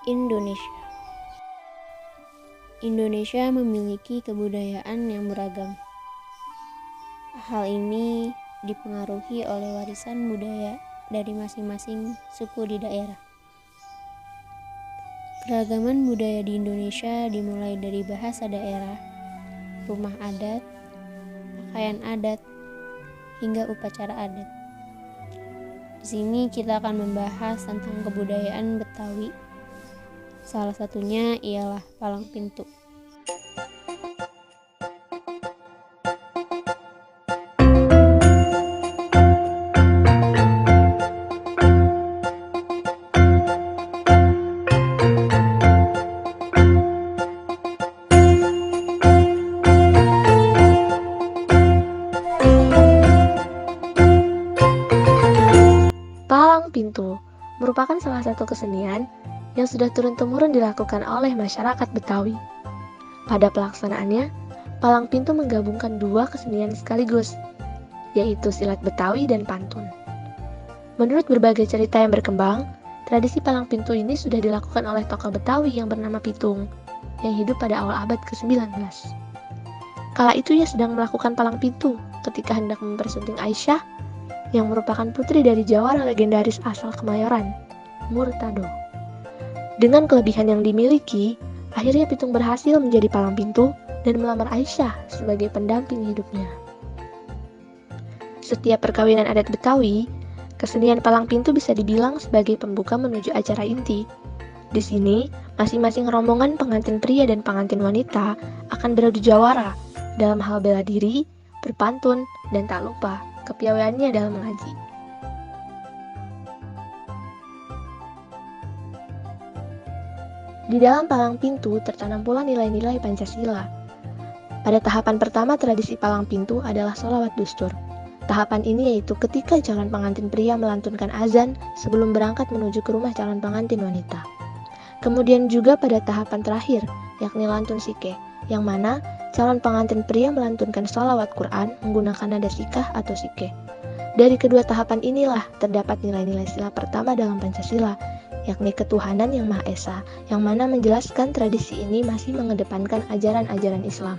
Indonesia. Indonesia memiliki kebudayaan yang beragam. Hal ini dipengaruhi oleh warisan budaya dari masing-masing suku di daerah. Keragaman budaya di Indonesia dimulai dari bahasa daerah, rumah adat, pakaian adat, hingga upacara adat. Di sini kita akan membahas tentang kebudayaan Betawi. Salah satunya ialah palang pintu. Palang pintu merupakan salah satu kesenian yang sudah turun-temurun dilakukan oleh masyarakat Betawi. Pada pelaksanaannya, palang pintu menggabungkan dua kesenian sekaligus, yaitu silat Betawi dan pantun. Menurut berbagai cerita yang berkembang, tradisi palang pintu ini sudah dilakukan oleh tokoh Betawi yang bernama Pitung, yang hidup pada awal abad ke-19. Kala itu ia sedang melakukan palang pintu ketika hendak mempersunting Aisyah, yang merupakan putri dari jawara legendaris asal Kemayoran, Murtado. Dengan kelebihan yang dimiliki, akhirnya Pitung berhasil menjadi palang pintu dan melamar Aisyah sebagai pendamping hidupnya. Setiap perkawinan adat Betawi, kesenian palang pintu bisa dibilang sebagai pembuka menuju acara inti. Di sini, masing-masing rombongan pengantin pria dan pengantin wanita akan beradu jawara dalam hal bela diri, berpantun, dan tak lupa kepiawaiannya dalam mengaji. Di dalam palang pintu tertanam pula nilai-nilai Pancasila. Pada tahapan pertama tradisi palang pintu adalah sholawat dustur. Tahapan ini yaitu ketika calon pengantin pria melantunkan azan sebelum berangkat menuju ke rumah calon pengantin wanita. Kemudian juga pada tahapan terakhir, yakni lantun sike, yang mana calon pengantin pria melantunkan sholawat Quran menggunakan nada sikah atau sike. Dari kedua tahapan inilah terdapat nilai-nilai sila pertama dalam Pancasila, yakni ketuhanan yang Maha Esa, yang mana menjelaskan tradisi ini masih mengedepankan ajaran-ajaran Islam.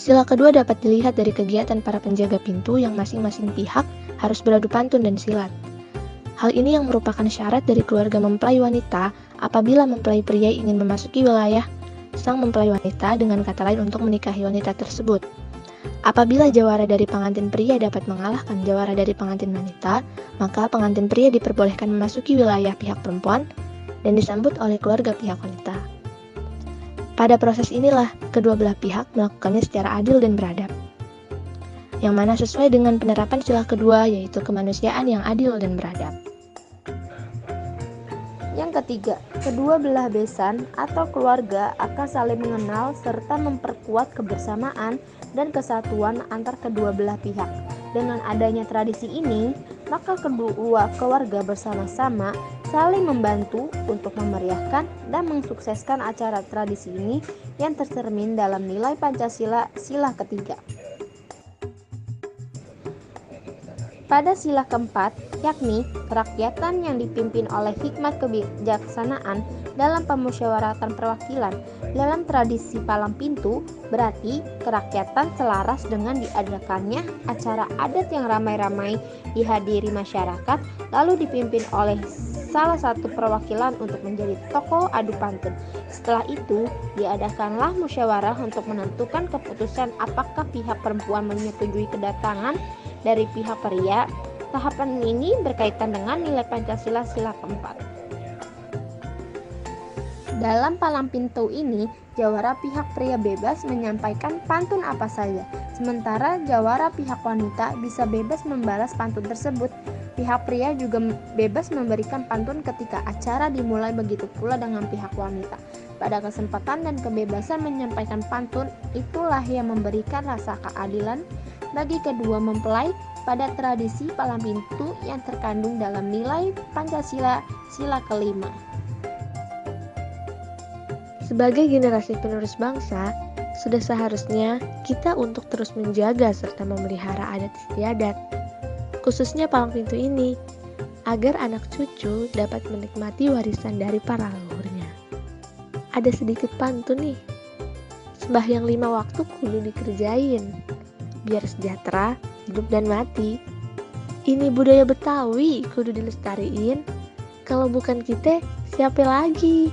Sila kedua dapat dilihat dari kegiatan para penjaga pintu yang masing-masing pihak harus beradu pantun dan silat. Hal ini yang merupakan syarat dari keluarga mempelai wanita apabila mempelai pria ingin memasuki wilayah sang mempelai wanita, dengan kata lain untuk menikahi wanita tersebut. Apabila jawara dari pengantin pria dapat mengalahkan jawara dari pengantin wanita, maka pengantin pria diperbolehkan memasuki wilayah pihak perempuan dan disambut oleh keluarga pihak wanita. Pada proses inilah kedua belah pihak melakukannya secara adil dan beradab, yang mana sesuai dengan penerapan sila kedua, yaitu kemanusiaan yang adil dan beradab. Yang ketiga, kedua belah besan atau keluarga akan saling mengenal serta memperkuat kebersamaan dan kesatuan antar kedua belah pihak. Dengan adanya tradisi ini, maka kedua keluarga bersama-sama saling membantu untuk memeriahkan dan mensukseskan acara tradisi ini yang tercermin dalam nilai Pancasila sila ketiga. Pada sila keempat, yakni kerakyatan yang dipimpin oleh hikmat kebijaksanaan dalam pemusyawaratan perwakilan. Dalam tradisi palang pintu, berarti kerakyatan selaras dengan diadakannya acara adat yang ramai-ramai dihadiri masyarakat, lalu dipimpin oleh salah satu perwakilan untuk menjadi tokoh adu pantun. Setelah itu, diadakanlah musyawarah untuk menentukan keputusan apakah pihak perempuan menyetujui kedatangan dari pihak pria. Tahapan ini berkaitan dengan nilai Pancasila sila keempat. Dalam palang pintu ini, jawara pihak pria bebas menyampaikan pantun apa saja, sementara jawara pihak wanita bisa bebas membalas pantun tersebut. Pihak pria juga bebas memberikan pantun ketika acara dimulai, begitu pula dengan pihak wanita. Pada kesempatan dan kebebasan menyampaikan pantun, itulah yang memberikan rasa keadilan bagi kedua mempelai pada tradisi palang pintu yang terkandung dalam nilai Pancasila sila kelima. Sebagai generasi penerus bangsa, sudah seharusnya kita untuk terus menjaga serta memelihara adat istiadat, khususnya palang pintu ini, agar anak cucu dapat menikmati warisan dari para leluhurnya. Ada sedikit pantun nih. Sembahyang 5 waktu kudu dikerjain, biar sejahtera hidup dan mati. Ini budaya Betawi kudu dilestariin. Kalau bukan kita, siapa lagi?